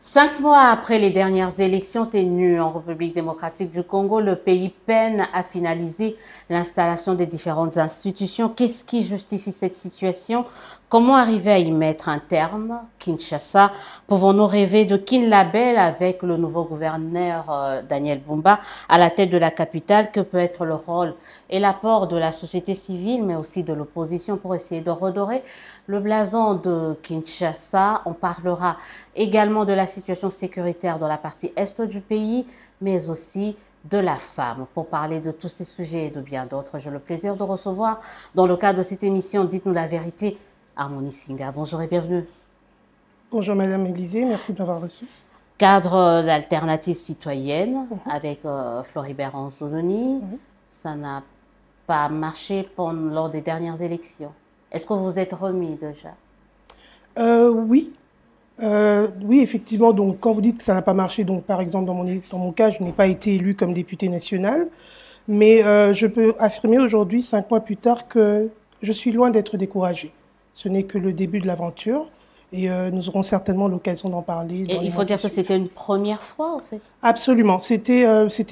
5 mois après les dernières élections tenues en République démocratique du Congo, le pays peine à finaliser l'installation des différentes institutions. Qu'est-ce qui justifie cette situation? Comment arriver à y mettre un terme? Kinshasa, pouvons-nous rêver de Kin Label avec le nouveau gouverneur Daniel Bumba à la tête de la capitale? Que peut être le rôle et l'apport de la société civile, mais aussi de l'opposition pour essayer de redorer le blason de Kinshasa? On parlera également de la situation sécuritaire dans la partie est du pays, mais aussi de la femme. Pour parler de tous ces sujets et de bien d'autres, j'ai le plaisir de recevoir, dans le cadre de cette émission Dites-nous la vérité, Harmonie Singa. Bonjour et bienvenue. Bonjour Madame Élisée, merci de m'avoir reçu. Cadre d'alternative citoyenne avec Floribert Anzoloni. Ça n'a pas marché lors des dernières élections. Est-ce que vous vous êtes remis déjà? Oui. Oui, effectivement, donc quand vous dites que ça n'a pas marché, donc par exemple dans mon cas, je n'ai pas été élue comme députée nationale, mais je peux affirmer aujourd'hui, 5 mois plus tard, que je suis loin d'être découragée. Ce n'est que le début de l'aventure et nous aurons certainement l'occasion d'en parler. Et il faut dire que c'était une première fois en fait? Absolument, c'était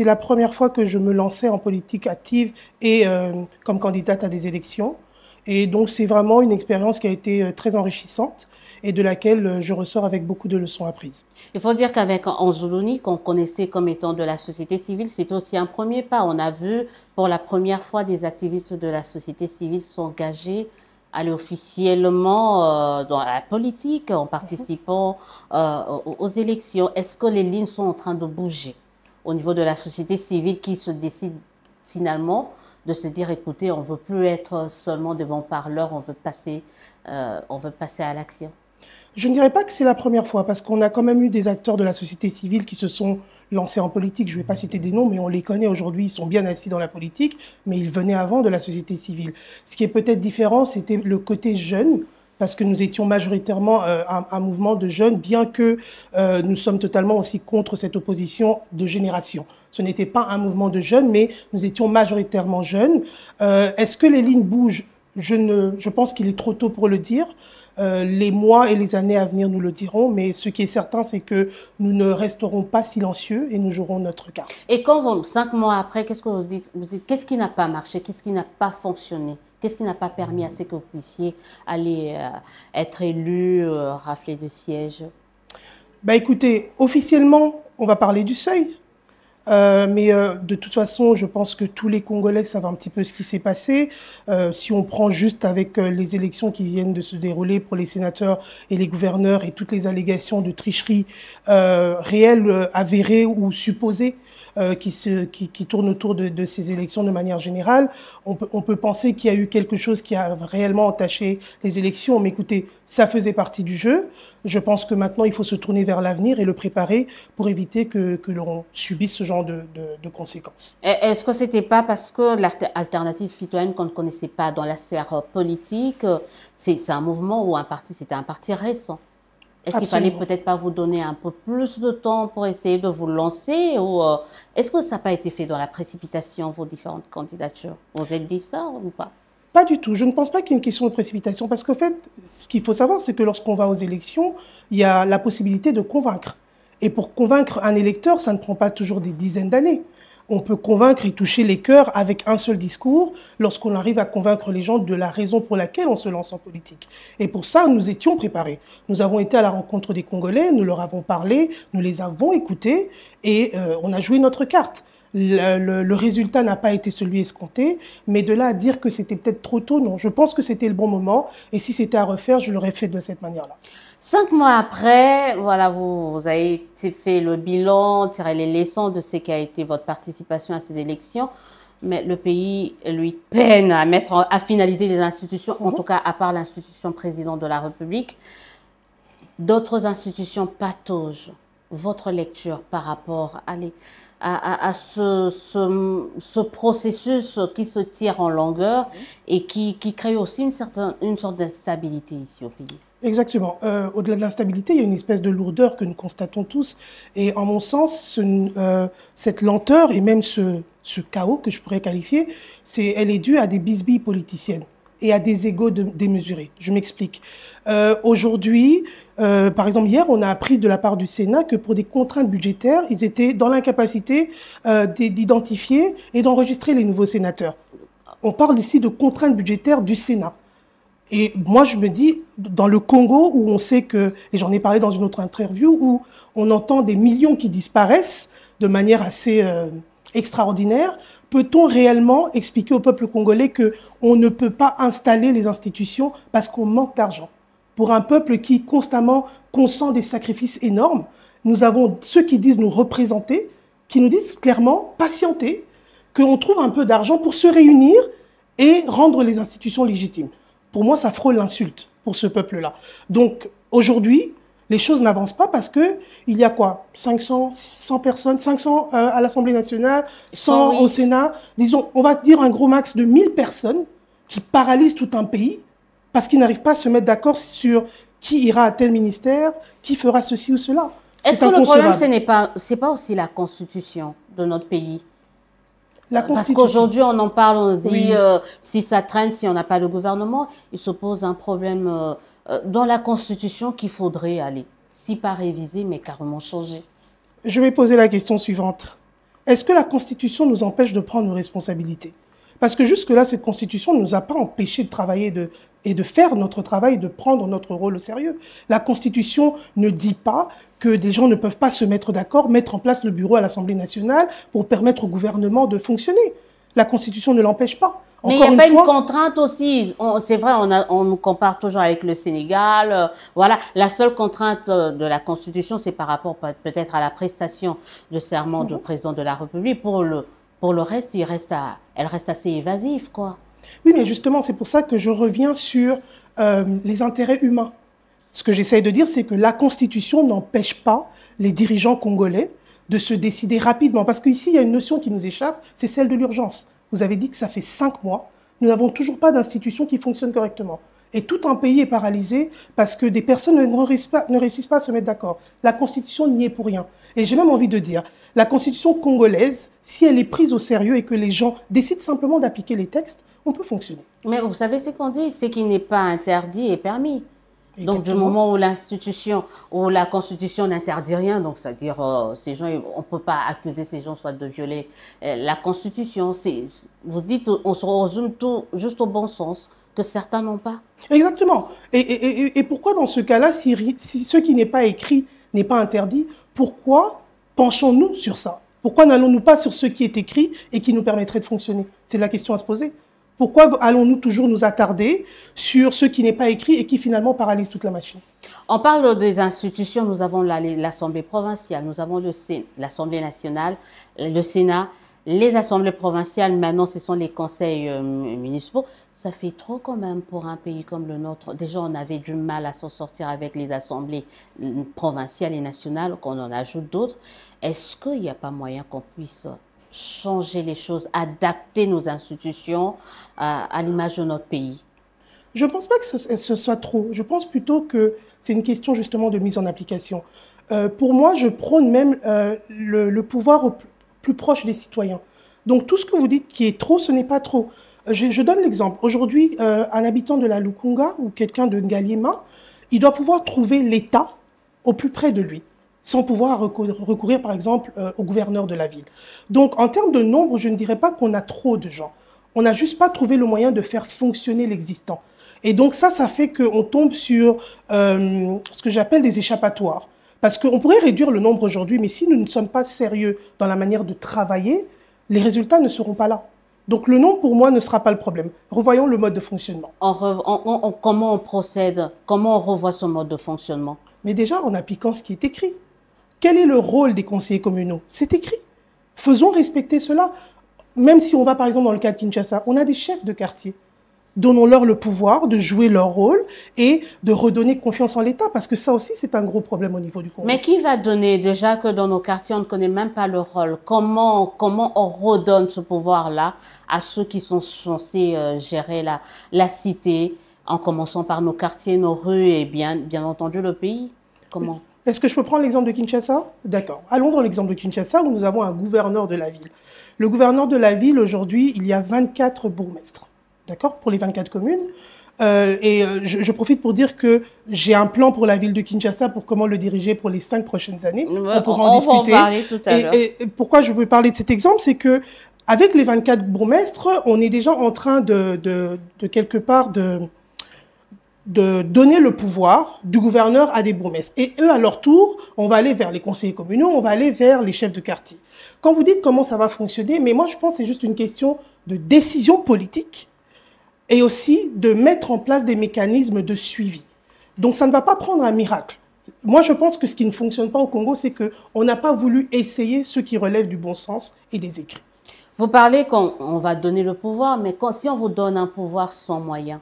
la première fois que je me lançais en politique active et comme candidate à des élections. Et donc c'est vraiment une expérience qui a été très enrichissante et de laquelle je ressors avec beaucoup de leçons apprises. Il faut dire qu'avec Anzoloni, qu'on connaissait comme étant de la société civile, c'est aussi un premier pas. On a vu pour la première fois des activistes de la société civile s'engager, aller officiellement dans la politique en participant aux élections. Est-ce que les lignes sont en train de bouger au niveau de la société civile qui se décide finalement de se dire, écoutez, on ne veut plus être seulement des bons parleurs, on veut passer à l'action? Je ne dirais pas que c'est la première fois, parce qu'on a quand même eu des acteurs de la société civile qui se sont lancés en politique. Je ne vais pas citer des noms, mais on les connaît aujourd'hui, ils sont bien assis dans la politique, mais ils venaient avant de la société civile. Ce qui est peut-être différent, c'était le côté jeune, parce que nous étions majoritairement un mouvement de jeunes, bien que nous sommes totalement aussi contre cette opposition de génération. Ce n'était pas un mouvement de jeunes, mais nous étions majoritairement jeunes. Est-ce que les lignes bougent? Je pense qu'il est trop tôt pour le dire. Les mois et les années à venir nous le diront, mais ce qui est certain, c'est que nous ne resterons pas silencieux et nous jouerons notre carte. Et quand 5 mois après, qu'est-ce que vous dites? Qu'est-ce qui n'a pas marché? Qu'est-ce qui n'a pas fonctionné? Qu'est-ce qui n'a pas permis à ce que vous puissiez aller être élu, rafler des sièges? Bah écoutez, officiellement, on va parler du seuil. Mais de toute façon, je pense que tous les Congolais savent un petit peu ce qui s'est passé. Si on prend juste avec les élections qui viennent de se dérouler pour les sénateurs et les gouverneurs et toutes les allégations de tricherie réelles, avérées ou supposées qui tournent autour de ces élections de manière générale, on peut penser qu'il y a eu quelque chose qui a réellement entaché les élections. Mais écoutez, ça faisait partie du jeu. Je pense que maintenant, il faut se tourner vers l'avenir et le préparer pour éviter que l'on subisse ce genre de conséquences. Est-ce que ce n'était pas parce que l'alternative citoyenne qu'on ne connaissait pas dans la sphère politique, c'est un mouvement ou un parti, c'était un parti récent? Est-ce qu'il fallait peut-être pas vous donner un peu plus de temps pour essayer de vous lancer ou est-ce que ça n'a pas été fait dans la précipitation, vos différentes candidatures? Vous avez dit ça ou pas? Pas du tout. Je ne pense pas qu'il y ait une question de précipitation parce qu'en fait, ce qu'il faut savoir, c'est que lorsqu'on va aux élections, il y a la possibilité de convaincre. Et pour convaincre un électeur, ça ne prend pas toujours des dizaines d'années. On peut convaincre et toucher les cœurs avec un seul discours lorsqu'on arrive à convaincre les gens de la raison pour laquelle on se lance en politique. Et pour ça, nous étions préparés. Nous avons été à la rencontre des Congolais, nous leur avons parlé, nous les avons écoutés et on a joué notre carte. Le résultat n'a pas été celui escompté, mais de là à dire que c'était peut-être trop tôt, non. Je pense que c'était le bon moment et si c'était à refaire, je l'aurais fait de cette manière-là. 5 mois après, voilà, vous avez fait le bilan, tiré les leçons de ce qu'a été votre participation à ces élections, mais le pays, lui, peine à finaliser les institutions, en tout cas à part l'institution président de la République. D'autres institutions pataugent. Votre lecture par rapport à ce processus qui se tire en longueur et qui crée aussi une sorte d'instabilité ici au pays? Exactement. Au-delà de l'instabilité, il y a une espèce de lourdeur que nous constatons tous. Et en mon sens, cette lenteur et même ce chaos que je pourrais qualifier, elle est due à des bisbilles politiciennes. et à des égos démesurés. Je m'explique. Aujourd'hui, par exemple, hier, on a appris de la part du Sénat que pour des contraintes budgétaires, ils étaient dans l'incapacité d'identifier et d'enregistrer les nouveaux sénateurs. On parle ici de contraintes budgétaires du Sénat. Et moi, je me dis, dans le Congo, où on sait que, et j'en ai parlé dans une autre interview, où on entend des millions qui disparaissent de manière assez extraordinaire, peut-on réellement expliquer au peuple congolais qu'on ne peut pas installer les institutions parce qu'on manque d'argent? Pour un peuple qui constamment consent des sacrifices énormes, nous avons ceux qui disent nous représenter, qui nous disent clairement, patienter, qu'on trouve un peu d'argent pour se réunir et rendre les institutions légitimes. Pour moi, ça frôle l'insulte pour ce peuple-là. Donc, aujourd'hui, les choses n'avancent pas parce que il y a quoi? 500, 600 personnes, 500 à l'Assemblée nationale, 100 au Sénat. Disons, on va dire un gros max de 1000 personnes qui paralysent tout un pays parce qu'ils n'arrivent pas à se mettre d'accord sur qui ira à tel ministère, qui fera ceci ou cela. Est-ce que le problème, ce n'est pas aussi la Constitution de notre pays? Parce qu'aujourd'hui, on en parle, on dit si ça traîne, si on n'a pas de gouvernement, il se pose un problème dans la Constitution qu'il faudrait aller, si pas réviser, mais carrément changer. Je vais poser la question suivante. Est-ce que la Constitution nous empêche de prendre nos responsabilités? Parce que jusque-là, cette Constitution ne nous a pas empêchés de travailler et de faire notre travail, de prendre notre rôle au sérieux. La Constitution ne dit pas que des gens ne peuvent pas se mettre d'accord, mettre en place le bureau à l'Assemblée nationale pour permettre au gouvernement de fonctionner. La Constitution ne l'empêche pas. Mais il n'y a pas une contrainte aussi. C'est vrai, on nous compare toujours avec le Sénégal. Voilà, la seule contrainte de la Constitution, c'est par rapport peut-être à la prestation de serment du président de la République. Pour le reste, elle reste assez évasive, quoi. Oui, mais justement, c'est pour ça que je reviens sur les intérêts humains. Ce que j'essaye de dire, c'est que la Constitution n'empêche pas les dirigeants congolais de se décider rapidement. Parce qu'ici, il y a une notion qui nous échappe, c'est celle de l'urgence. Vous avez dit que ça fait 5 mois, nous n'avons toujours pas d'institution qui fonctionne correctement. Et tout un pays est paralysé parce que des personnes ne réussissent pas à se mettre d'accord. La Constitution n'y est pour rien. Et j'ai même envie de dire, la Constitution congolaise, si elle est prise au sérieux et que les gens décident simplement d'appliquer les textes, on peut fonctionner. Mais vous savez ce qu'on dit, c'est qu'il n'est pas interdit et permis. Exactement. Donc, du moment où la Constitution n'interdit rien, donc c'est-à-dire ces gens, on ne peut pas accuser ces gens soit de violer la Constitution. Vous dites, on se résume tout juste au bon sens, que certains n'ont pas. Exactement. Et pourquoi dans ce cas-là, si ce qui n'est pas écrit n'est pas interdit, pourquoi penchons-nous sur ça? Pourquoi n'allons-nous pas sur ce qui est écrit et qui nous permettrait de fonctionner? C'est la question à se poser. Pourquoi allons-nous toujours nous attarder sur ce qui n'est pas écrit et qui finalement paralyse toute la machine? On parle des institutions, nous avons l'Assemblée provinciale, nous avons l'Assemblée nationale, le Sénat, les assemblées provinciales, maintenant ce sont les conseils municipaux. Ça fait trop quand même pour un pays comme le nôtre. Déjà, on avait du mal à s'en sortir avec les assemblées provinciales et nationales, qu'on en ajoute d'autres. Est-ce qu'il n'y a pas moyen qu'on puisse changer les choses, adapter nos institutions à l'image de notre pays? Je ne pense pas que ce soit trop. Je pense plutôt que c'est une question justement de mise en application. Pour moi, je prône même le pouvoir plus proche des citoyens. Donc tout ce que vous dites qui est trop, ce n'est pas trop. Je donne l'exemple. Aujourd'hui, un habitant de la Lukunga ou quelqu'un de Ngaliema, il doit pouvoir trouver l'État au plus près de lui, sans pouvoir recourir par exemple au gouverneur de la ville. Donc en termes de nombre, je ne dirais pas qu'on a trop de gens. On n'a juste pas trouvé le moyen de faire fonctionner l'existant. Et donc ça fait qu'on tombe sur ce que j'appelle des échappatoires. Parce qu'on pourrait réduire le nombre aujourd'hui, mais si nous ne sommes pas sérieux dans la manière de travailler, les résultats ne seront pas là. Donc le nombre, pour moi, ne sera pas le problème. Revoyons le mode de fonctionnement. Comment on procède? Comment on revoit ce mode de fonctionnement? Mais déjà, en appliquant ce qui est écrit. Quel est le rôle des conseillers communaux? C'est écrit. Faisons respecter cela. Même si on va, par exemple, dans le cas de Kinshasa, on a des chefs de quartier. Donnons-leur le pouvoir de jouer leur rôle et de redonner confiance en l'État, parce que ça aussi, c'est un gros problème au niveau du Congo. Mais qui va donner, déjà que dans nos quartiers, on ne connaît même pas leur rôle? Comment on redonne ce pouvoir-là à ceux qui sont censés gérer la cité, en commençant par nos quartiers, nos rues et bien entendu le pays? Comment? Est-ce que je peux prendre l'exemple de Kinshasa? D'accord. Allons dans l'exemple de Kinshasa, où nous avons un gouverneur de la ville. Le gouverneur de la ville, aujourd'hui, il y a 24 bourgmestres. d'accord, pour les 24 communes. Je profite pour dire que j'ai un plan pour la ville de Kinshasa pour comment le diriger pour les 5 prochaines années. On pourra en discuter. Va en parler tout à l'heure. Et pourquoi je veux parler de cet exemple, c'est que avec les 24 bourgmestres, on est déjà en train de quelque part de donner le pouvoir du gouverneur à des bourgmestres. Et eux, à leur tour, on va aller vers les conseillers communaux, on va aller vers les chefs de quartier. Quand vous dites comment ça va fonctionner, mais moi je pense que c'est juste une question de décision politique et aussi de mettre en place des mécanismes de suivi. Donc ça ne va pas prendre un miracle. Moi je pense que ce qui ne fonctionne pas au Congo, c'est qu'on n'a pas voulu essayer ce qui relève du bon sens et des écrits. Vous parlez qu'on va donner le pouvoir, mais si on vous donne un pouvoir sans moyens,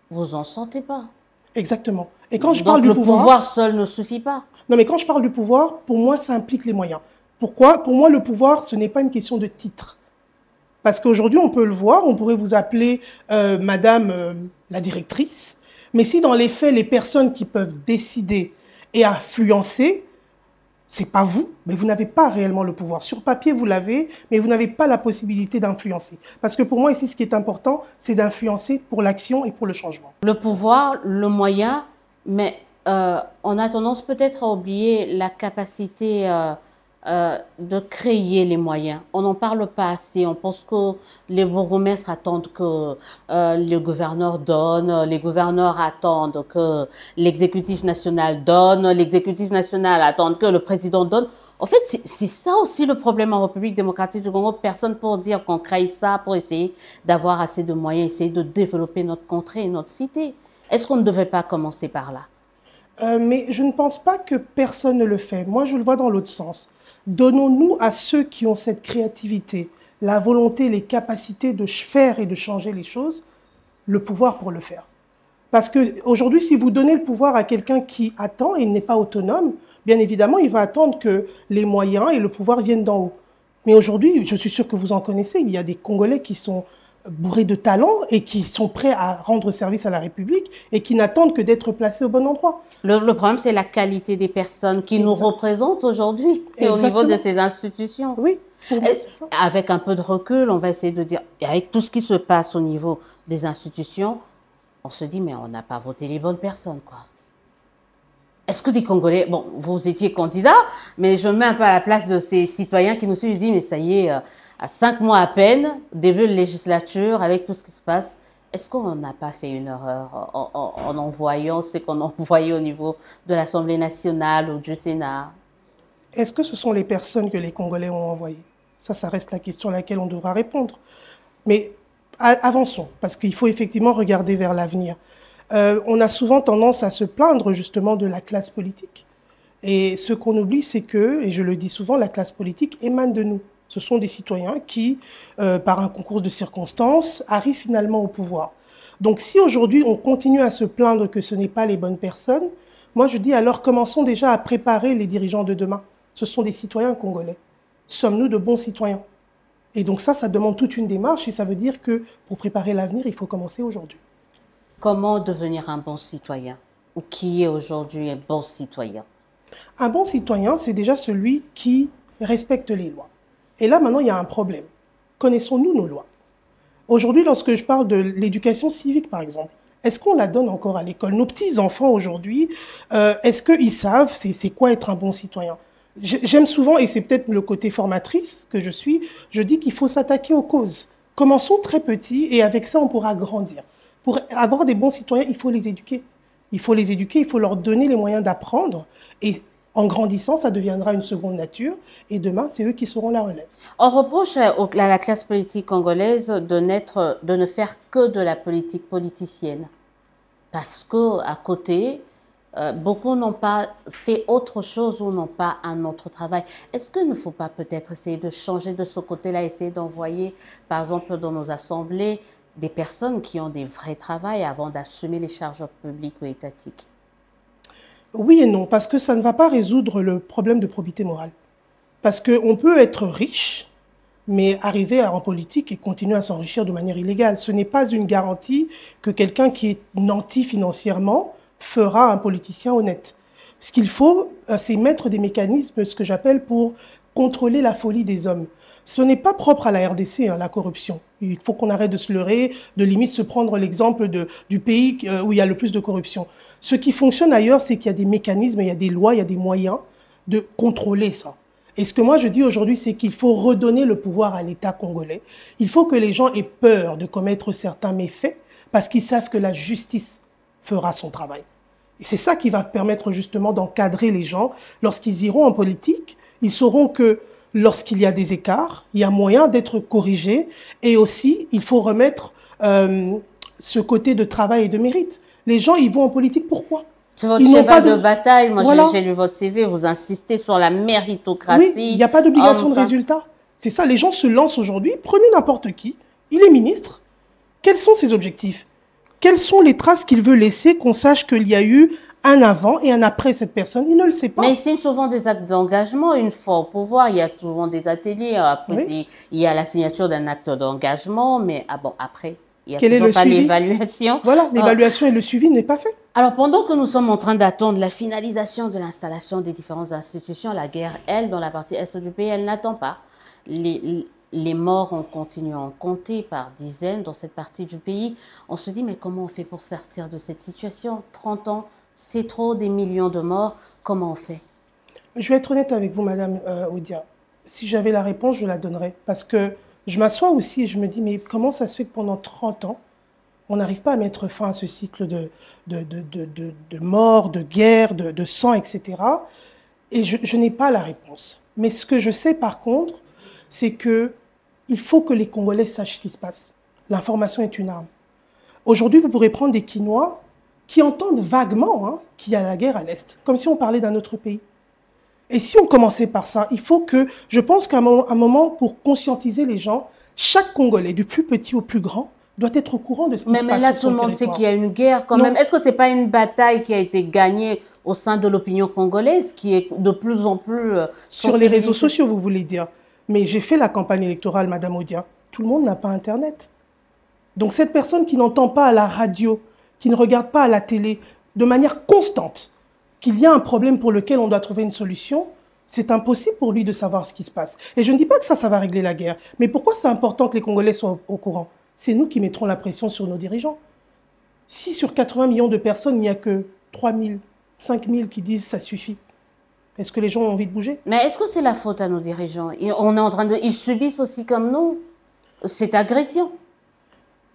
vous en sentez pas. Exactement. Et quand je parle du pouvoir... le pouvoir seul ne suffit pas. Non, mais quand je parle du pouvoir, pour moi, ça implique les moyens. Pourquoi? Pour moi, le pouvoir, ce n'est pas une question de titre. Parce qu'aujourd'hui, on peut le voir, on pourrait vous appeler Madame la directrice, mais si dans les faits, les personnes qui peuvent décider et influencer, c'est pas vous, mais vous n'avez pas réellement le pouvoir. Sur papier, vous l'avez, mais vous n'avez pas la possibilité d'influencer. Parce que pour moi, ici, ce qui est important, c'est d'influencer pour l'action et pour le changement. Le pouvoir, le moyen, mais on a tendance peut-être à oublier la capacité de créer les moyens. On n'en parle pas assez. On pense que les bourgmestres attendent que le gouverneur donne, les gouverneurs attendent que l'exécutif national donne, l'exécutif national attend que le président donne. En fait, c'est ça aussi le problème en République démocratique du Congo. Personne pour dire qu'on crée ça pour essayer d'avoir assez de moyens, essayer de développer notre contrée et notre cité. Est-ce qu'on ne devait pas commencer par là? Mais je ne pense pas que personne ne le fait. Moi, je le vois dans l'autre sens. Donnons-nous à ceux qui ont cette créativité, la volonté, les capacités de faire et de changer les choses, le pouvoir pour le faire. Parce qu'aujourd'hui, si vous donnez le pouvoir à quelqu'un qui attend et n'est pas autonome, bien évidemment, il va attendre que les moyens et le pouvoir viennent d'en haut. Mais aujourd'hui, je suis sûr que vous en connaissez, il y a des Congolais qui sont bourrés de talent et qui sont prêts à rendre service à la République et qui n'attendent que d'être placés au bon endroit. Le problème, c'est la qualité des personnes qui nous représentent aujourd'hui et au niveau de ces institutions. Oui, pour moi, c'est ça. Avec un peu de recul, on va essayer de dire, avec tout ce qui se passe au niveau des institutions, on se dit, mais on n'a pas voté les bonnes personnes, quoi. Est-ce que des Congolais, bon, vous étiez candidat, mais je me mets un peu à la place de ces citoyens qui nous suivent, je dis, mais ça y est, à 5 mois à peine, début de législature, avec tout ce qui se passe, est-ce qu'on n'a pas fait une erreur en envoyant ce qu'on a envoyé au niveau de l'Assemblée nationale ou du Sénat? Est-ce que ce sont les personnes que les Congolais ont envoyées? Ça reste la question à laquelle on devra répondre. Mais avançons, parce qu'il faut effectivement regarder vers l'avenir. On a souvent tendance à se plaindre justement de la classe politique. Et ce qu'on oublie, c'est que, et je le dis souvent, la classe politique émane de nous. Ce sont des citoyens qui, par un concours de circonstances, arrivent finalement au pouvoir. Donc si aujourd'hui on continue à se plaindre que ce n'est pas les bonnes personnes, moi je dis alors commençons déjà à préparer les dirigeants de demain. Ce sont des citoyens congolais. Sommes-nous de bons citoyens? Et donc ça demande toute une démarche et ça veut dire que pour préparer l'avenir, il faut commencer aujourd'hui. Comment devenir un bon citoyen? Ou qui est aujourd'hui un bon citoyen? Un bon citoyen, c'est déjà celui qui respecte les lois. Et là, maintenant, il y a un problème. Connaissons-nous nos lois? Aujourd'hui, lorsque je parle de l'éducation civique, par exemple, est-ce qu'on la donne encore à l'école? Nos petits-enfants, aujourd'hui, est-ce qu'ils savent c'est quoi être un bon citoyen? J'aime souvent, et c'est peut-être le côté formatrice que je suis, je dis qu'il faut s'attaquer aux causes. Commençons très petits et avec ça, on pourra grandir. Pour avoir des bons citoyens, il faut les éduquer. Il faut les éduquer, il faut leur donner les moyens d'apprendre. Et en grandissant, ça deviendra une seconde nature. Et demain, c'est eux qui seront la relève. On reproche à la classe politique congolaise de ne faire que de la politique politicienne. Parce qu'à côté, beaucoup n'ont pas fait autre chose ou n'ont pas un autre travail. Est-ce qu'il ne faut pas peut-être essayer de changer de ce côté-là, essayer d'envoyer, par exemple, dans nos assemblées, des personnes qui ont des vrais travails avant d'assumer les charges publiques ou étatiques? Oui et non, parce que ça ne va pas résoudre le problème de probité morale. Parce qu'on peut être riche, mais arriver en politique et continuer à s'enrichir de manière illégale. Ce n'est pas une garantie que quelqu'un qui est nanti financièrement fera un politicien honnête. Ce qu'il faut, c'est mettre des mécanismes, ce que j'appelle pour contrôler la folie des hommes. Ce n'est pas propre à la RDC, hein, la corruption. Il faut qu'on arrête de se leurrer, de limite se prendre l'exemple du pays où il y a le plus de corruption. Ce qui fonctionne ailleurs, c'est qu'il y a des mécanismes, il y a des lois, il y a des moyens de contrôler ça. Et ce que moi je dis aujourd'hui, c'est qu'il faut redonner le pouvoir à l'État congolais. Il faut que les gens aient peur de commettre certains méfaits parce qu'ils savent que la justice fera son travail. Et c'est ça qui va permettre justement d'encadrer les gens. Lorsqu'ils iront en politique, ils sauront que lorsqu'il y a des écarts, il y a moyen d'être corrigé. Et aussi, il faut remettre ce côté de travail et de mérite. Les gens, ils vont en politique, pourquoi? C'est votre cheval de bataille. Moi, voilà. J'ai lu votre CV, vous insistez sur la méritocratie. Oui, il n'y a pas d'obligation de résultat. C'est ça, les gens se lancent aujourd'hui. Prenez n'importe qui, il est ministre. Quels sont ses objectifs? Quelles sont les traces qu'il veut laisser, qu'on sache qu'il y a eu un avant et un après cette personne? Il ne le sait pas. Mais il signe souvent des actes d'engagement. Une fois au pouvoir, il y a souvent des ateliers. Après, oui. Il y a la signature d'un acte d'engagement. Mais bon, après, il n'y a toujours pas l'évaluation. Voilà, l'évaluation et le suivi n'est pas fait. Alors, pendant que nous sommes en train d'attendre la finalisation de l'installation des différentes institutions, la guerre, elle, dans la partie est du pays, elle n'attend pas. Les morts ont continué à en compter par dizaines dans cette partie du pays. On se dit, mais comment on fait pour sortir de cette situation? 30 ans, c'est trop, des millions de morts. Comment on fait? Je vais être honnête avec vous, Madame Oudia. Si j'avais la réponse, je la donnerais. Parce que je m'assois aussi et je me dis, mais comment ça se fait que pendant 30 ans, on n'arrive pas à mettre fin à ce cycle de mort, de guerre, de sang, etc. Et je n'ai pas la réponse. Mais ce que je sais par contre, c'est qu'il faut que les Congolais sachent ce qui se passe. L'information est une arme. Aujourd'hui, vous pourrez prendre des Quinois qui entendent vaguement qu'il y a la guerre à l'Est, comme si on parlait d'un autre pays. Et si on commençait par ça, il faut que, je pense qu'à un moment, pour conscientiser les gens, chaque Congolais, du plus petit au plus grand, doit être au courant de ce qui se passe. Mais là, tout le monde sait qu'il y a une guerre quand même. Est-ce que ce n'est pas une bataille qui a été gagnée au sein de l'opinion congolaise, qui est de plus en plus... Sur les réseaux sociaux, vous voulez dire. Mais j'ai fait la campagne électorale, Madame Oudia. Tout le monde n'a pas Internet. Donc cette personne qui n'entend pas à la radio, qui ne regarde pas à la télé, de manière constante, qu'il y a un problème pour lequel on doit trouver une solution, c'est impossible pour lui de savoir ce qui se passe. Et je ne dis pas que ça va régler la guerre. Mais pourquoi c'est important que les Congolais soient au courant? C'est nous qui mettrons la pression sur nos dirigeants. Si sur 80 millions de personnes, il n'y a que 3 000, 5 000 qui disent ça suffit, est-ce que les gens ont envie de bouger? Mais est-ce que c'est la faute à nos dirigeants? On est en train de... Ils subissent aussi comme nous cette agression.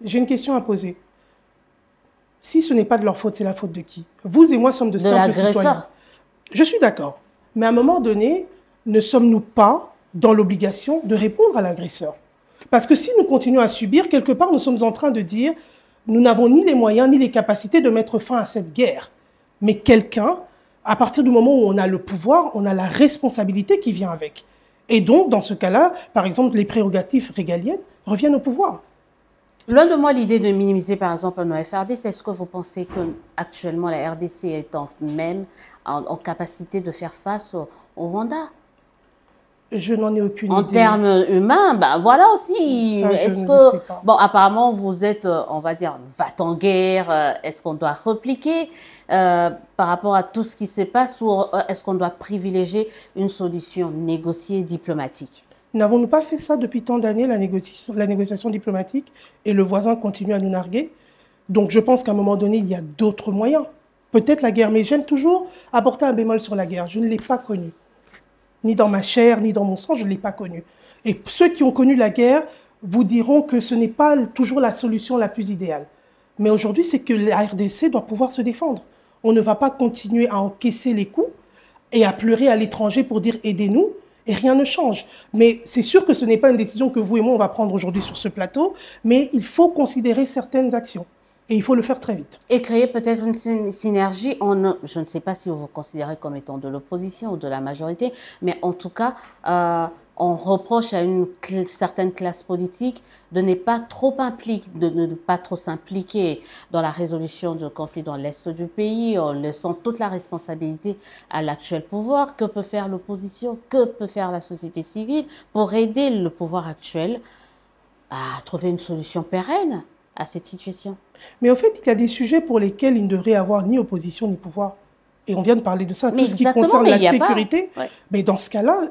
J'ai une question à poser. Si ce n'est pas de leur faute, c'est la faute de qui? Vous et moi sommes de simples citoyens. Je suis d'accord. Mais à un moment donné, ne sommes-nous pas dans l'obligation de répondre à l'agresseur? Parce que si nous continuons à subir, quelque part, nous sommes en train de dire nous n'avons ni les moyens ni les capacités de mettre fin à cette guerre. Mais quelqu'un, à partir du moment où on a le pouvoir, on a la responsabilité qui vient avec. Et donc, dans ce cas-là, par exemple, les prérogatives régaliennes reviennent au pouvoir. Loin de moi l'idée de minimiser, par exemple, nos FRDC. Est-ce que vous pensez qu'actuellement, la RDC est en capacité de faire face au Rwanda? Je n'en ai aucune idée. En termes humains, ben voilà aussi. Est-ce que, bon, apparemment, vous êtes, on va dire, va-t-en guerre. Est-ce qu'on doit repliquer par rapport à tout ce qui se passe ou est-ce qu'on doit privilégier une solution négociée diplomatique? N'avons-nous pas fait ça depuis tant d'années, la négociation diplomatique, et le voisin continue à nous narguer? Donc je pense qu'à un moment donné, il y a d'autres moyens. Peut-être la guerre, mais j'aime toujours apporter un bémol sur la guerre. Je ne l'ai pas connue. Ni dans ma chair, ni dans mon sang, je ne l'ai pas connue. Et ceux qui ont connu la guerre vous diront que ce n'est pas toujours la solution la plus idéale. Mais aujourd'hui, c'est que la RDC doit pouvoir se défendre. On ne va pas continuer à encaisser les coups et à pleurer à l'étranger pour dire « aidez-nous ». Et rien ne change. Mais c'est sûr que ce n'est pas une décision que vous et moi, on va prendre aujourd'hui sur ce plateau, mais il faut considérer certaines actions. Et il faut le faire très vite. Et créer peut-être une synergie. Je ne sais pas si vous vous considérez comme étant de l'opposition ou de la majorité, mais en tout cas, on reproche à une certaine classe politique de ne pas trop s'impliquer dans la résolution du conflit dans l'est du pays, en laissant toute la responsabilité à l'actuel pouvoir. Que peut faire l'opposition? Que peut faire la société civile pour aider le pouvoir actuel à trouver une solution pérenne à cette situation? Mais en fait, il y a des sujets pour lesquels il ne devrait y avoir ni opposition ni pouvoir. Et on vient de parler de ça, Mais tout ce qui concerne mais la il y a sécurité. pas. Ouais. Mais dans ce cas-là,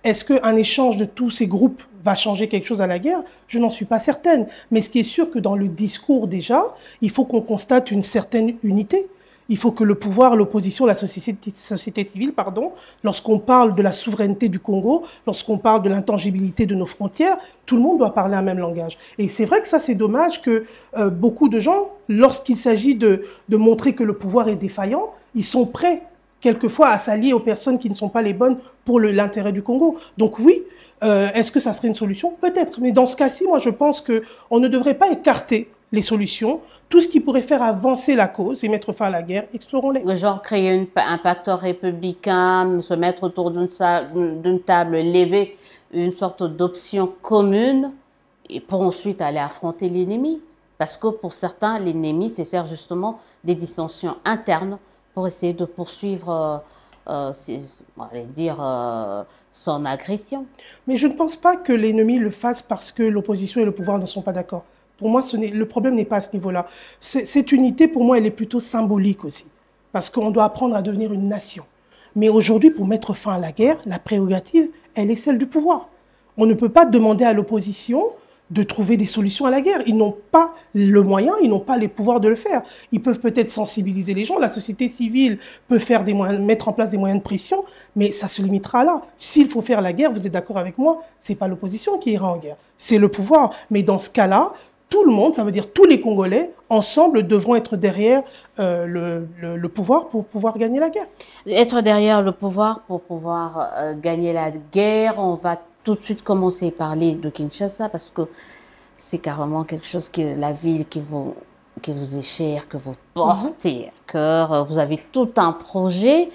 est-ce qu'un échange de tous ces groupes va changer quelque chose à la guerre? Je n'en suis pas certaine. Mais ce qui est sûr que dans le discours déjà, il faut qu'on constate une certaine unité. Il faut que le pouvoir, l'opposition, la société civile, pardon, lorsqu'on parle de la souveraineté du Congo, lorsqu'on parle de l'intangibilité de nos frontières, tout le monde doit parler un même langage. Et c'est vrai que ça, c'est dommage que beaucoup de gens, lorsqu'il s'agit de montrer que le pouvoir est défaillant, ils sont prêts, quelquefois, à s'allier aux personnes qui ne sont pas les bonnes pour l'intérêt du Congo. Donc oui, est-ce que ça serait une solution? Peut-être. Mais dans ce cas-ci, moi, je pense qu'on ne devrait pas écarter les solutions. Tout ce qui pourrait faire avancer la cause et mettre fin à la guerre, explorons-les. Genre créer un pacte républicain, se mettre autour d'une table, lever une sorte d'option commune et pour ensuite aller affronter l'ennemi. Parce que pour certains, l'ennemi, c'est sert justement des dissensions internes pour essayer de poursuivre, on va dire, son agression. Mais je ne pense pas que l'ennemi le fasse parce que l'opposition et le pouvoir ne sont pas d'accord. Pour moi, le problème n'est pas à ce niveau-là. Cette unité, pour moi, elle est plutôt symbolique aussi. Parce qu'on doit apprendre à devenir une nation. Mais aujourd'hui, pour mettre fin à la guerre, la prérogative, elle est celle du pouvoir. On ne peut pas demander à l'opposition de trouver des solutions à la guerre. Ils n'ont pas le moyen, ils n'ont pas les pouvoirs de le faire. Ils peuvent peut-être sensibiliser les gens, la société civile peut faire mettre en place des moyens de pression, mais ça se limitera là. S'il faut faire la guerre, vous êtes d'accord avec moi, c'est pas l'opposition qui ira en guerre, c'est le pouvoir. Mais dans ce cas-là, tout le monde, ça veut dire tous les Congolais, ensemble, devront être derrière le pouvoir pour pouvoir gagner la guerre. Être derrière le pouvoir pour pouvoir gagner la guerre, on va tout de suite commencer à parler de Kinshasa parce que c'est carrément quelque chose la ville qui vous est chère, que vous portez à cœur. Vous avez tout un projet.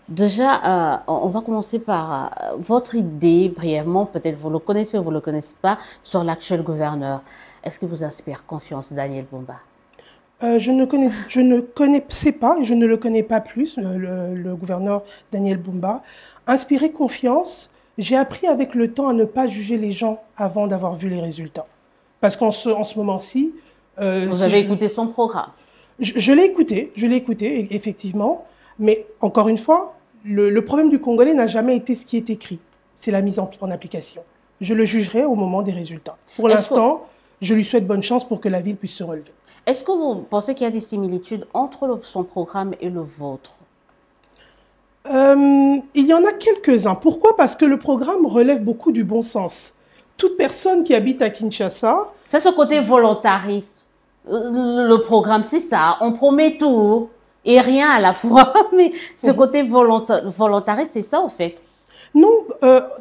Déjà, on va commencer par votre idée, brièvement, peut-être vous le connaissez ou vous ne le connaissez pas, sur l'actuel gouverneur. Est-ce que vous inspire confiance, Daniel Bumba? Je ne connaissais pas et je ne le connais pas plus, le gouverneur Daniel Bumba. Inspirer confiance, j'ai appris avec le temps à ne pas juger les gens avant d'avoir vu les résultats. Parce qu'en ce moment-ci... vous avez écouté son programme? Je l'ai écouté, effectivement. Mais encore une fois, le problème du Congolais n'a jamais été ce qui est écrit. C'est la mise en application. Je le jugerai au moment des résultats. Pour l'instant, je lui souhaite bonne chance pour que la ville puisse se relever. Est-ce que vous pensez qu'il y a des similitudes entre son programme et le vôtre? Il y en a quelques-uns. Pourquoi? Parce que le programme relève beaucoup du bon sens. Toute personne qui habite à Kinshasa... C'est ce côté volontariste. Le programme, c'est ça. On promet tout et rien à la fois. Mais ce côté volontariste, c'est ça, en fait. Non,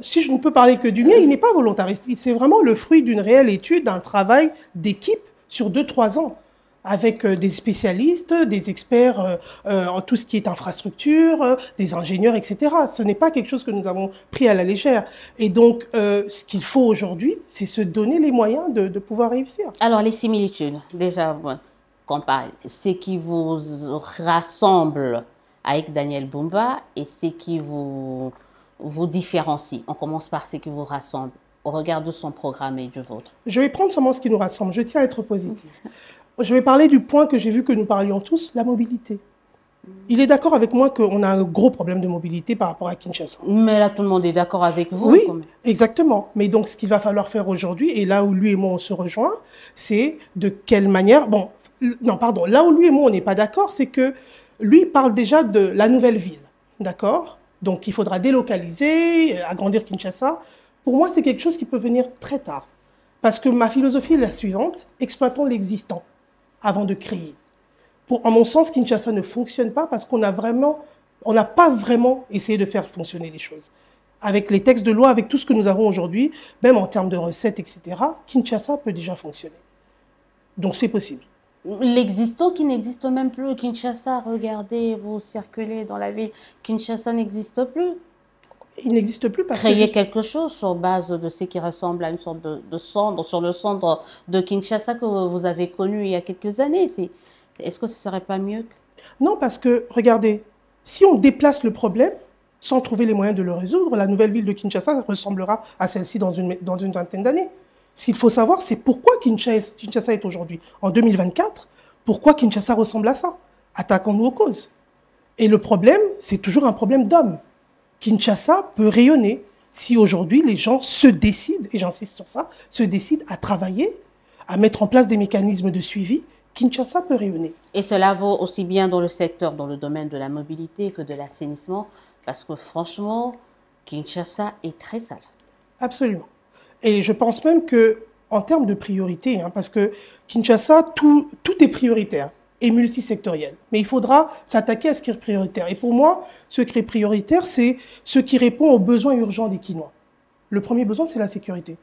si je ne peux parler que du mien, il n'est pas volontariste. C'est vraiment le fruit d'une réelle étude, d'un travail d'équipe sur 2-3 ans, avec des spécialistes, des experts en tout ce qui est infrastructure, des ingénieurs, etc. Ce n'est pas quelque chose que nous avons pris à la légère. Et donc, ce qu'il faut aujourd'hui, c'est se donner les moyens de pouvoir réussir. Alors, les similitudes, déjà, qu'on parle, ce qui vous rassemble avec Daniel Bumba et ce qui vous différencie. On commence par ce qui vous rassemble au regard de son programme et du vôtre. Je vais prendre seulement ce qui nous rassemble. Je tiens à être positive. Je vais parler du point que j'ai vu que nous parlions tous, la mobilité. Il est d'accord avec moi qu'on a un gros problème de mobilité par rapport à Kinshasa. Mais là, tout le monde est d'accord avec vous. Oui, exactement. Mais donc, ce qu'il va falloir faire aujourd'hui, et là où lui et moi on se rejoint, c'est de quelle manière... Bon, non, pardon. Là où lui et moi on n'est pas d'accord, c'est que lui parle déjà de la nouvelle ville. D'accord? Donc, il faudra délocaliser, agrandir Kinshasa. Pour moi, c'est quelque chose qui peut venir très tard. Parce que ma philosophie est la suivante, exploitons l'existant avant de créer. En mon sens, Kinshasa ne fonctionne pas parce qu'on n'a pas vraiment essayé de faire fonctionner les choses. Avec les textes de loi, avec tout ce que nous avons aujourd'hui, même en termes de recettes, etc., Kinshasa peut déjà fonctionner. Donc, c'est possible. L'existant qui n'existe même plus. Kinshasa, regardez, vous circulez dans la ville. Kinshasa n'existe plus. Il n'existe plus parce Créer quelque chose sur base de ce qui ressemble à une sorte de cendre, sur le cendre de Kinshasa que vous avez connu il y a quelques années. Est-ce que ce ne serait pas mieux? Non, parce que, regardez, si on déplace le problème sans trouver les moyens de le résoudre, la nouvelle ville de Kinshasa ressemblera à celle-ci dans une vingtaine d'années. Ce qu'il faut savoir, c'est pourquoi Kinshasa est aujourd'hui. En 2024, pourquoi Kinshasa ressemble à ça? Attaquons-nous aux causes. Et le problème, c'est toujours un problème d'hommes. Kinshasa peut rayonner si aujourd'hui les gens se décident, et j'insiste sur ça, se décident à travailler, à mettre en place des mécanismes de suivi. Kinshasa peut rayonner. Et cela vaut aussi bien dans le secteur, dans le domaine de la mobilité que de l'assainissement, parce que franchement, Kinshasa est très sale. Absolument. Et je pense même que, en termes de priorité, parce que Kinshasa, tout est prioritaire et multisectoriel. Mais il faudra s'attaquer à ce qui est prioritaire. Et pour moi, ce qui est prioritaire, c'est ce qui répond aux besoins urgents des Kinois. Le premier besoin, c'est la sécurité.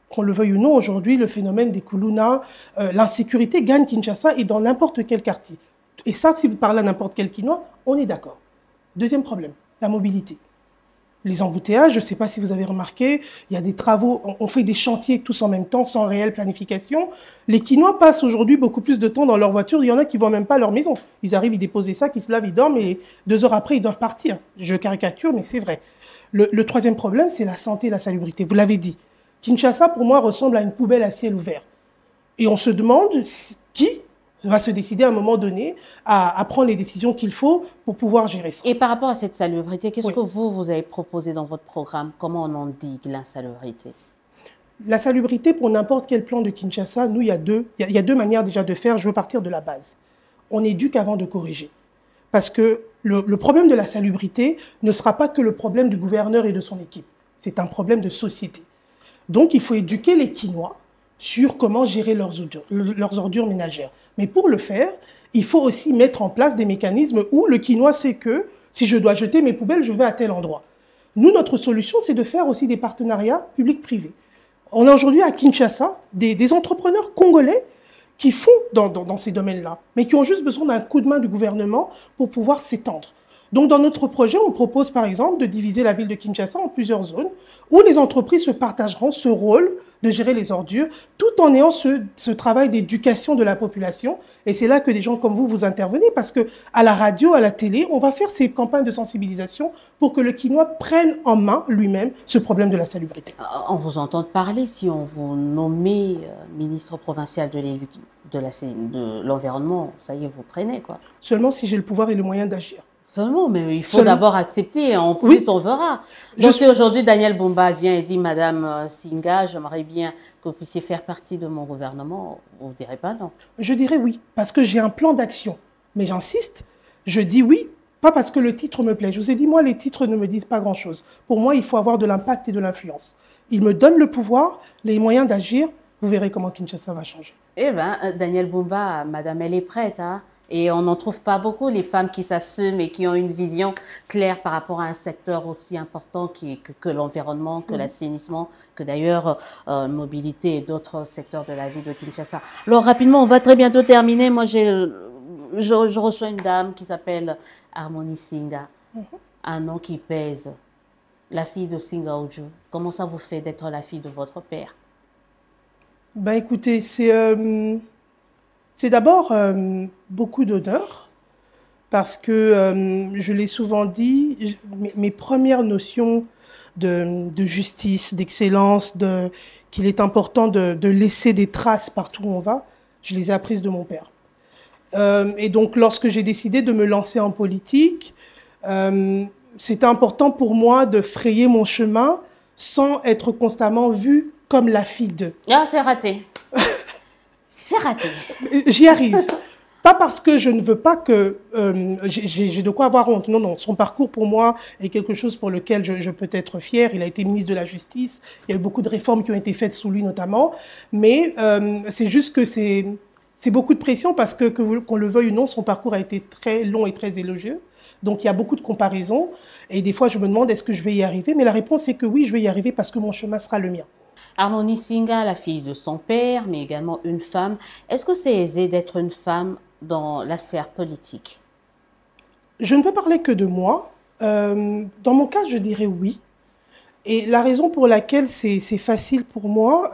Qu'on le veuille ou non, aujourd'hui, le phénomène des Kuluna, l'insécurité gagne Kinshasa et dans n'importe quel quartier. Et ça, si vous parlez à n'importe quel Kinois, on est d'accord. Deuxième problème, la mobilité. Les embouteillages, je ne sais pas si vous avez remarqué, il y a des travaux, on fait des chantiers tous en même temps, sans réelle planification. Les Kinois passent aujourd'hui beaucoup plus de temps dans leur voiture. Il y en a qui ne vont même pas à leur maison. Ils arrivent, ils déposent des sacs, ils se lavent, ils dorment et 2 heures après, ils doivent partir. Je caricature, mais c'est vrai. Le troisième problème, c'est la santé et la salubrité. Vous l'avez dit. Kinshasa, pour moi, ressemble à une poubelle à ciel ouvert. Et on se demande qui va se décider à un moment donné à prendre les décisions qu'il faut pour pouvoir gérer ça. Et par rapport à cette salubrité, qu'est-ce que vous avez proposé dans votre programme? Comment on endigue l'insalubrité? La salubrité, pour n'importe quel plan de Kinshasa, nous, il y a deux manières déjà de faire. Je veux partir de la base. On éduque avant de corriger. Parce que le problème de la salubrité ne sera pas que le problème du gouverneur et de son équipe. C'est un problème de société. Donc, il faut éduquer les Kinois sur comment gérer leurs ordures ménagères. Mais pour le faire, il faut aussi mettre en place des mécanismes où le Kinois sait que si je dois jeter mes poubelles, je vais à tel endroit. Nous, notre solution, c'est de faire aussi des partenariats publics-privés. On a aujourd'hui à Kinshasa des entrepreneurs congolais qui font dans ces domaines-là, mais qui ont juste besoin d'un coup de main du gouvernement pour pouvoir s'étendre. Donc, dans notre projet, on propose par exemple de diviser la ville de Kinshasa en plusieurs zones où les entreprises se partageront ce rôle de gérer les ordures tout en ayant ce travail d'éducation de la population. Et c'est là que des gens comme vous intervenez parce qu'à la radio, à la télé, on va faire ces campagnes de sensibilisation pour que le Kinois prenne en main lui-même ce problème de la salubrité. On vous entend parler si on vous nommait ministre provincial de l'environnement, ça y est, vous prenez quoi. Seulement si j'ai le pouvoir et le moyen d'agir. Seulement, mais il faut d'abord accepter, en plus oui. On verra. Donc si aujourd'hui Daniel Bumba vient et dit « Madame Singa, j'aimerais bien que vous puissiez faire partie de mon gouvernement », vous ne direz pas non? Je dirais oui, parce que j'ai un plan d'action. Mais j'insiste, je dis oui, pas parce que le titre me plaît. Je vous ai dit, moi, les titres ne me disent pas grand-chose. Pour moi, il faut avoir de l'impact et de l'influence. Il me donne le pouvoir, les moyens d'agir, vous verrez comment Kinshasa va changer. Eh bien, Daniel Bumba, madame, elle est prête, hein? Et on n'en trouve pas beaucoup, les femmes qui s'assument et qui ont une vision claire par rapport à un secteur aussi important que l'environnement, que l'assainissement, que d'ailleurs mobilité et d'autres secteurs de la vie de Kinshasa. Alors rapidement, on va très bientôt terminer. Moi, je reçois une dame qui s'appelle Harmonie Singa, un nom qui pèse, la fille de Singa Ojo. Comment ça vous fait d'être la fille de votre père? Ben écoutez, c'est d'abord beaucoup d'honneur parce que, je l'ai souvent dit, mes premières notions de justice, d'excellence, qu'il est important de laisser des traces partout où on va, je les ai apprises de mon père. Et donc, lorsque j'ai décidé de me lancer en politique, c'était important pour moi de frayer mon chemin sans être constamment vue comme la fille d'eux. Ah, c'est raté. C'est raté. J'y arrive. Pas parce que je ne veux pas que j'ai de quoi avoir honte. Non, non. Son parcours, pour moi, est quelque chose pour lequel je peux être fière. Il a été ministre de la Justice. Il y a eu beaucoup de réformes qui ont été faites sous lui, notamment. Mais c'est juste que c'est beaucoup de pression parce que, qu'on le veuille ou non, son parcours a été très long et très élogieux. Donc, il y a beaucoup de comparaisons. Et des fois, je me demande, est-ce que je vais y arriver? Mais la réponse est que oui, je vais y arriver parce que mon chemin sera le mien. Harmonie Singa, la fille de son père, mais également une femme. Est-ce que c'est aisé d'être une femme dans la sphère politique? Je ne peux parler que de moi. Dans mon cas, je dirais oui. Et la raison pour laquelle c'est facile pour moi,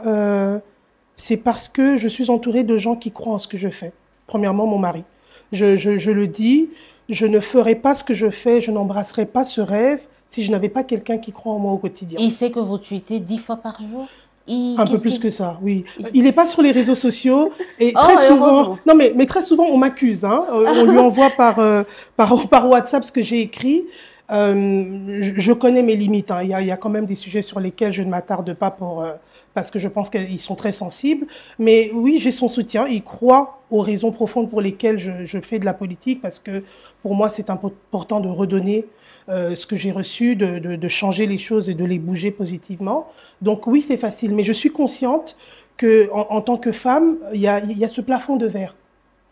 c'est parce que je suis entourée de gens qui croient en ce que je fais. Premièrement, mon mari. Je le dis, je ne ferai pas ce que je fais, je n'embrasserai pas ce rêve si je n'avais pas quelqu'un qui croit en moi au quotidien. Il sait que vous tweetez 10 fois par jour? Un peu plus que ça, oui. Il n'est pas sur les réseaux sociaux et Oh, très souvent, heureusement. non mais très souvent on m'accuse, hein. On lui envoie par WhatsApp ce que j'ai écrit. Je connais mes limites, hein. Il y a quand même des sujets sur lesquels je ne m'attarde pas parce que je pense qu'ils sont très sensibles. Mais oui, j'ai son soutien. Il croit aux raisons profondes pour lesquelles je fais de la politique parce que pour moi c'est important de redonner ce que j'ai reçu, de changer les choses et de les bouger positivement. Donc oui, c'est facile, mais je suis consciente en tant que femme, il y a ce plafond de verre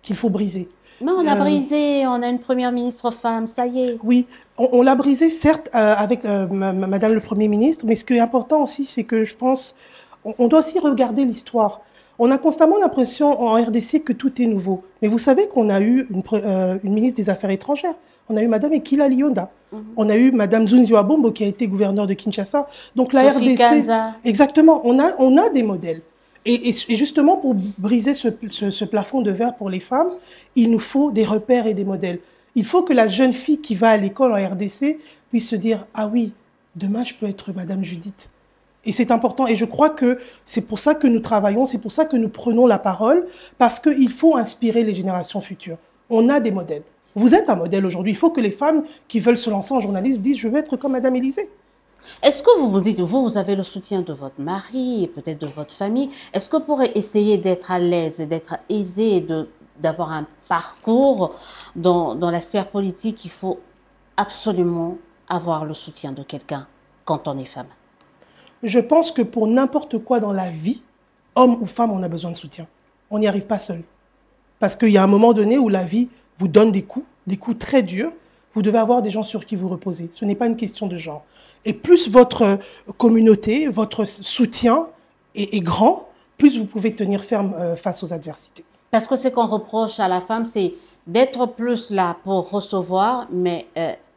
qu'il faut briser. Mais on a brisé, on a une première ministre femme, ça y est. Oui, on l'a brisé, certes, avec Madame le Premier ministre, mais ce qui est important aussi, c'est que je pense, on doit aussi regarder l'histoire. On a constamment l'impression en RDC que tout est nouveau. Mais vous savez qu'on a eu une ministre des Affaires étrangères. On a eu Madame Ekila Lionda. On a eu Madame Zunziwa Bombo qui a été gouverneure de Kinshasa. Donc la Sophie RDC, Kanza. exactement, on a des modèles. Et justement, pour briser ce plafond de verre pour les femmes, il nous faut des repères et des modèles. Il faut que la jeune fille qui va à l'école en RDC puisse se dire « Ah oui, demain je peux être Madame Judith ». Et c'est important. Et je crois que c'est pour ça que nous travaillons, c'est pour ça que nous prenons la parole, parce qu'il faut inspirer les générations futures. On a des modèles. Vous êtes un modèle aujourd'hui. Il faut que les femmes qui veulent se lancer en journalisme disent « Je veux être comme Madame Élysée ». Est-ce que vous vous dites, vous avez le soutien de votre mari et peut-être de votre famille, est-ce que pour essayer d'être à l'aise, d'être aisé et d'avoir un parcours dans la sphère politique, il faut absolument avoir le soutien de quelqu'un quand on est femme? Je pense que pour n'importe quoi dans la vie, homme ou femme, on a besoin de soutien. On n'y arrive pas seul. Parce qu'il y a un moment donné où la vie vous donne des coups très durs. Vous devez avoir des gens sur qui vous reposer. Ce n'est pas une question de genre. Et plus votre communauté, votre soutien est grand, plus vous pouvez tenir ferme face aux adversités. Parce que ce qu'on reproche à la femme, c'est d'être plus là pour recevoir, mais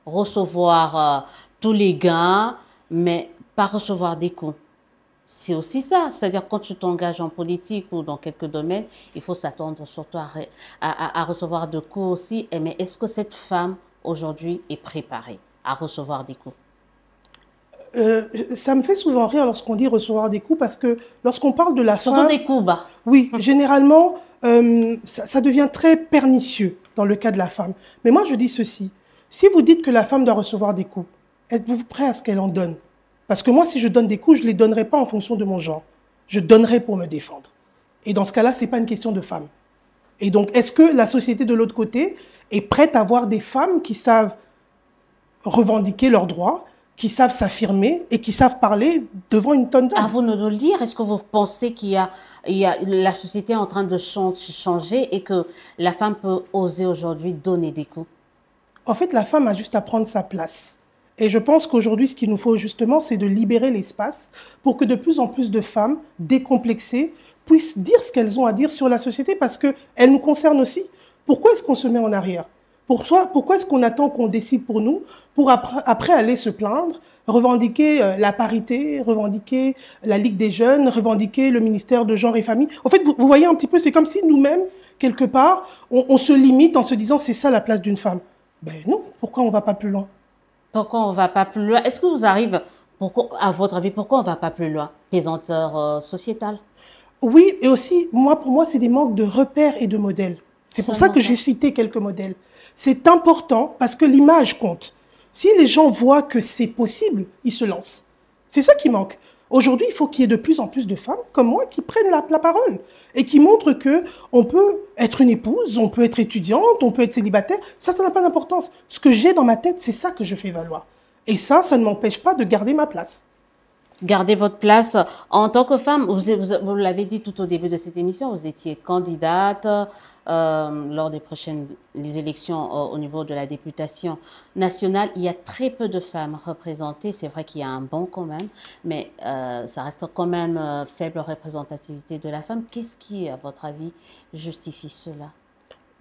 recevoir tous les gains, mais pas recevoir des coups. C'est aussi ça. C'est-à-dire quand tu t'engages en politique ou dans quelques domaines, il faut s'attendre surtout à recevoir des coups aussi. Mais est-ce que cette femme, aujourd'hui, est préparée à recevoir des coups? Ça me fait souvent rire lorsqu'on dit recevoir des coups parce que lorsqu'on parle de la Surtout femme... des coups bas. Oui, généralement, ça devient très pernicieux dans le cas de la femme. Mais moi, je dis ceci. Si vous dites que la femme doit recevoir des coups, êtes-vous prêt à ce qu'elle en donne? Parce que moi, si je donne des coups, je ne les donnerai pas en fonction de mon genre. Je donnerai pour me défendre. Et dans ce cas-là, ce n'est pas une question de femme. Et donc, est-ce que la société de l'autre côté est prête à voir des femmes qui savent revendiquer leurs droits, qui savent s'affirmer et qui savent parler devant une tonne d'hommes? À vous de le dire, est-ce que vous pensez la société est en train de changer et que la femme peut oser aujourd'hui donner des coups? En fait, la femme a juste à prendre sa place. Et je pense qu'aujourd'hui, ce qu'il nous faut justement, c'est de libérer l'espace pour que de plus en plus de femmes décomplexées puissent dire ce qu'elles ont à dire sur la société parce qu'elles nous concernent aussi. Pourquoi est-ce qu'on se met en arrière? Pourquoi est-ce qu'on attend qu'on décide pour nous, pour après aller se plaindre, revendiquer la parité, revendiquer la Ligue des jeunes, revendiquer le ministère de genre et famille? En fait, vous voyez un petit peu, c'est comme si nous-mêmes, quelque part, on se limite en se disant c'est ça la place d'une femme. Ben non, pourquoi on ne va pas plus loin? Pourquoi on ne va pas plus loin? Est-ce que vous arrivez, à votre avis, pourquoi on ne va pas plus loin? Pesanteur sociétale? Oui, et aussi, pour moi, c'est des manques de repères et de modèles. C'est pour ça que j'ai cité quelques modèles. C'est important parce que l'image compte. Si les gens voient que c'est possible, ils se lancent. C'est ça qui manque. Aujourd'hui, il faut qu'il y ait de plus en plus de femmes comme moi qui prennent la parole et qui montrent qu'on peut être une épouse, on peut être étudiante, on peut être célibataire. Ça n'a pas d'importance. Ce que j'ai dans ma tête, c'est ça que je fais valoir. Et ça ne m'empêche pas de garder ma place. Garder votre place en tant que femme. Vous l'avez dit tout au début de cette émission, vous étiez candidate lors des prochaines élections au niveau de la députation nationale. Il y a très peu de femmes représentées. C'est vrai qu'il y a un bon quand même, mais ça reste quand même faible représentativité de la femme. Qu'est-ce qui, à votre avis, justifie cela?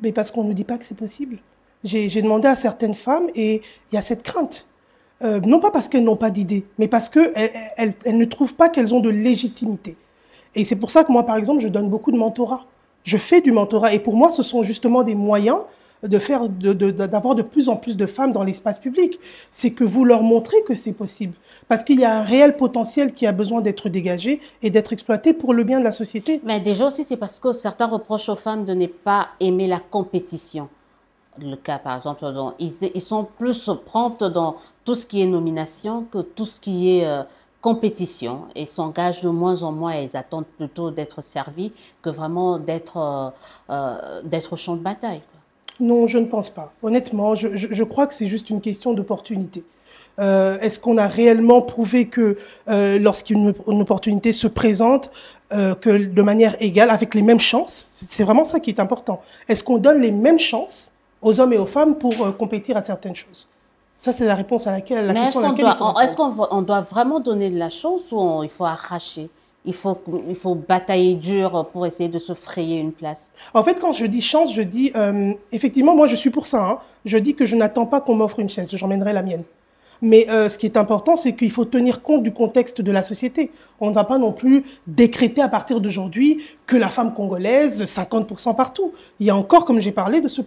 Mais parce qu'on ne nous dit pas que c'est possible. J'ai demandé à certaines femmes et il y a cette crainte. Non pas parce qu'elles n'ont pas d'idée, mais parce qu'elles ne trouvent pas qu'elles ont de légitimité. Et c'est pour ça que moi, par exemple, je donne beaucoup de mentorat. Je fais du mentorat et pour moi, ce sont justement des moyens d'avoir de plus en plus de femmes dans l'espace public. C'est que vous leur montrez que c'est possible. Parce qu'il y a un réel potentiel qui a besoin d'être dégagé et d'être exploité pour le bien de la société. Mais déjà aussi, c'est parce que certains reprochent aux femmes de ne pas aimer la compétition. Le cas, par exemple, ils sont plus promptes dans tout ce qui est nomination que tout ce qui est compétition et s'engagent de moins en moins et ils attendent plutôt d'être servis que vraiment d'être au champ de bataille. Non, je ne pense pas. Honnêtement, je crois que c'est juste une question d'opportunité. Est-ce qu'on a réellement prouvé que lorsqu'une opportunité se présente, que de manière égale, avec les mêmes chances, c'est vraiment ça qui est important. Est-ce qu'on donne les mêmes chances aux hommes et aux femmes pour compétir à certaines choses? Ça, c'est la réponse à laquelle, la question à laquelle il faut répondre. Est-ce qu'on doit vraiment donner de la chance ou il faut arracher? Il faut batailler dur pour essayer de se frayer une place. En fait, quand je dis chance, je dis, effectivement, moi je suis pour ça. Hein. Je dis que je n'attends pas qu'on m'offre une chaise, j'emmènerai la mienne. Mais ce qui est important, c'est qu'il faut tenir compte du contexte de la société. On ne va pas non plus décréter à partir d'aujourd'hui que la femme congolaise, 50% partout. Il y a encore, comme j'ai parlé, de ce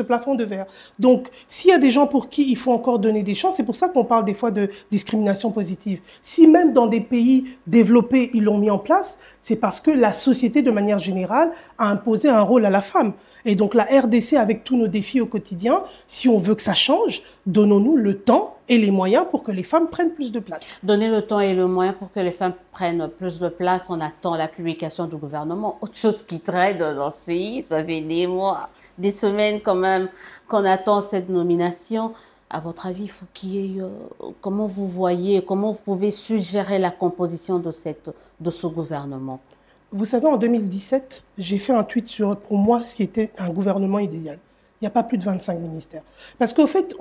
plafond de verre. Donc, s'il y a des gens pour qui il faut encore donner des chances, c'est pour ça qu'on parle des fois de discrimination positive. Si même dans des pays développés, ils l'ont mis en place, c'est parce que la société, de manière générale, a imposé un rôle à la femme. Et donc la RDC, avec tous nos défis au quotidien, si on veut que ça change, donnons-nous le temps et les moyens pour que les femmes prennent plus de place. Donner le temps et le moyen pour que les femmes prennent plus de place, on attend la publication du gouvernement. Autre chose qui traîne dans ce pays, ça fait des mois, des semaines quand même qu'on attend cette nomination. À votre avis, il faut qu'il y ait, comment vous voyez, comment vous pouvez suggérer la composition de ce gouvernement? Vous savez, en 2017, j'ai fait un tweet sur, pour moi, ce qui était un gouvernement idéal. Il n'y a pas plus de 25 ministères. Parce qu'au fait,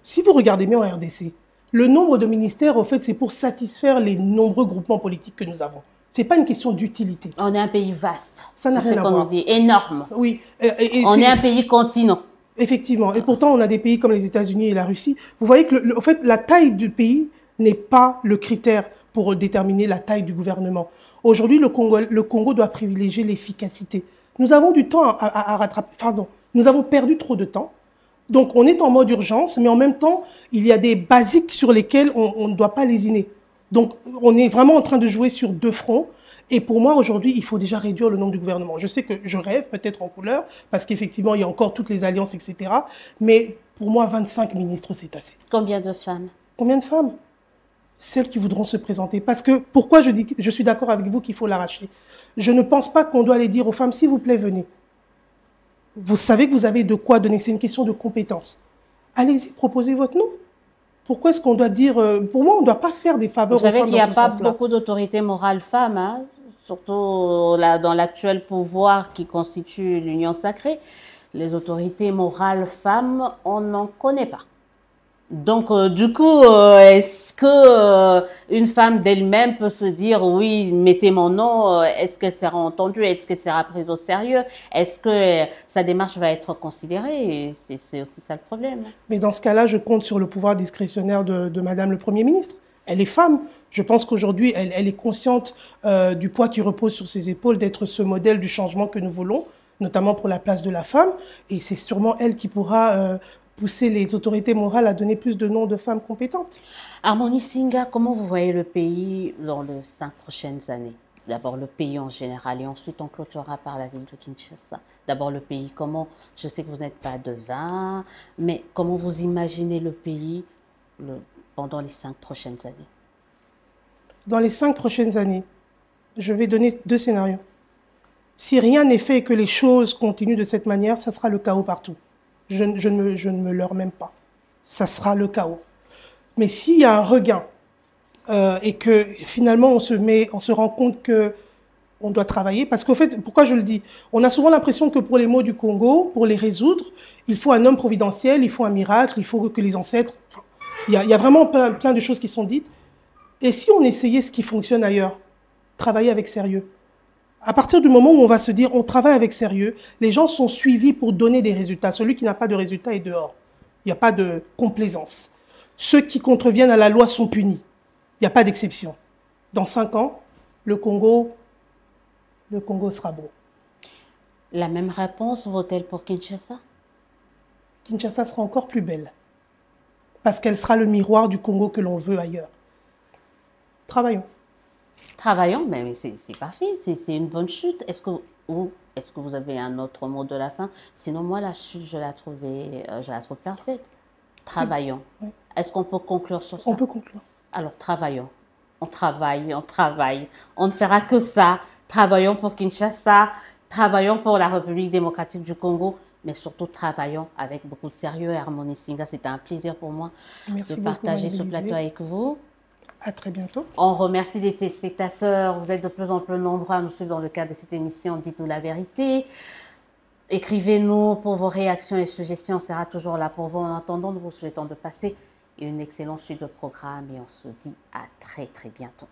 si vous regardez bien en RDC, le nombre de ministères, au fait, c'est pour satisfaire les nombreux groupements politiques que nous avons. Ce n'est pas une question d'utilité. On est un pays vaste. Ça n'a rien à voir. On dit, énorme. Oui. On est un pays continent. Effectivement. Et pourtant, on a des pays comme les États-Unis et la Russie. Vous voyez que, en fait, la taille du pays n'est pas le critère pour déterminer la taille du gouvernement. Aujourd'hui, le Congo doit privilégier l'efficacité. Nous avons du temps à rattraper. Pardon, nous avons perdu trop de temps. Donc, on est en mode urgence, mais en même temps, il y a des basiques sur lesquels on ne doit pas lésiner. Donc, on est vraiment en train de jouer sur deux fronts. Et pour moi, aujourd'hui, il faut déjà réduire le nombre du gouvernement. Je sais que je rêve peut-être en couleur, parce qu'effectivement, il y a encore toutes les alliances, etc. Mais pour moi, 25 ministres, c'est assez. Combien de femmes? Combien de femmes? Celles qui voudront se présenter. Parce que, pourquoi je dis que je suis d'accord avec vous qu'il faut l'arracher? Je ne pense pas qu'on doit aller dire aux femmes, s'il vous plaît, venez. Vous savez que vous avez de quoi donner, c'est une question de compétence. Allez-y, proposez votre nom. Pourquoi est-ce qu'on doit dire... pour moi, on ne doit pas faire des faveurs aux femmes dans ce sens-là. Vous savez qu'il n'y a pas beaucoup d'autorités morales femmes, hein, surtout là, dans l'actuel pouvoir qui constitue l'Union sacrée. Les autorités morales femmes, on n'en connaît pas. Donc, du coup, est-ce que une femme d'elle-même peut se dire, oui, mettez mon nom, est-ce qu'elle sera entendue, est-ce qu'elle sera prise au sérieux, est-ce que sa démarche va être considérée? C'est aussi ça le problème. Mais dans ce cas-là, je compte sur le pouvoir discrétionnaire de Madame le Premier ministre. Elle est femme. Je pense qu'aujourd'hui, elle est consciente du poids qui repose sur ses épaules, d'être ce modèle du changement que nous voulons, notamment pour la place de la femme. Et c'est sûrement elle qui pourra... pousser les autorités morales à donner plus de noms de femmes compétentes. Harmonie Singa, comment vous voyez le pays dans les 5 prochaines années? D'abord le pays en général et ensuite on clôturera par la ville de Kinshasa. D'abord le pays, comment, je sais que vous n'êtes pas devin, mais comment vous imaginez le pays pendant les 5 prochaines années? Dans les 5 prochaines années, je vais donner 2 scénarios. Si rien n'est fait et que les choses continuent de cette manière, ça sera le chaos partout. Je ne me leurre même pas. Ça sera le chaos. Mais s'il y a un regain et que finalement on se rend compte qu'on doit travailler, parce qu'au fait, pourquoi je le dis? On a souvent l'impression que pour les maux du Congo, pour les résoudre, il faut un homme providentiel, il faut un miracle, il faut que les ancêtres... Enfin, il y a vraiment plein de choses qui sont dites. Et si on essayait ce qui fonctionne ailleurs, travailler avec sérieux? À partir du moment où on va se dire, on travaille avec sérieux, les gens sont suivis pour donner des résultats. Celui qui n'a pas de résultats est dehors. Il n'y a pas de complaisance. Ceux qui contreviennent à la loi sont punis. Il n'y a pas d'exception. Dans 5 ans, le Congo sera beau. La même réponse vaut-elle pour Kinshasa? Kinshasa sera encore plus belle. Parce qu'elle sera le miroir du Congo que l'on veut ailleurs. Travaillons. Travaillons, mais c'est parfait, c'est une bonne chute. Est-ce que vous avez un autre mot de la fin? Sinon, moi, la chute, je la trouve parfaite. Travaillons. Oui. Est-ce qu'on peut conclure sur ça? On peut conclure. Alors, travaillons. On travaille, on travaille. On ne fera que ça. Travaillons pour Kinshasa, travaillons pour la République démocratique du Congo, mais surtout travaillons avec beaucoup de sérieux. Harmonie Singa, c'était un plaisir pour moi Merci de beaucoup, partager ce Marie-Lise. plateau avec vous. À très bientôt. On remercie les téléspectateurs. Vous êtes de plus en plus nombreux à nous suivre dans le cadre de cette émission. Dites-nous la vérité. Écrivez-nous pour vos réactions et suggestions. On sera toujours là pour vous. En attendant, nous vous souhaitons de passer une excellente suite de programme et on se dit à très très bientôt.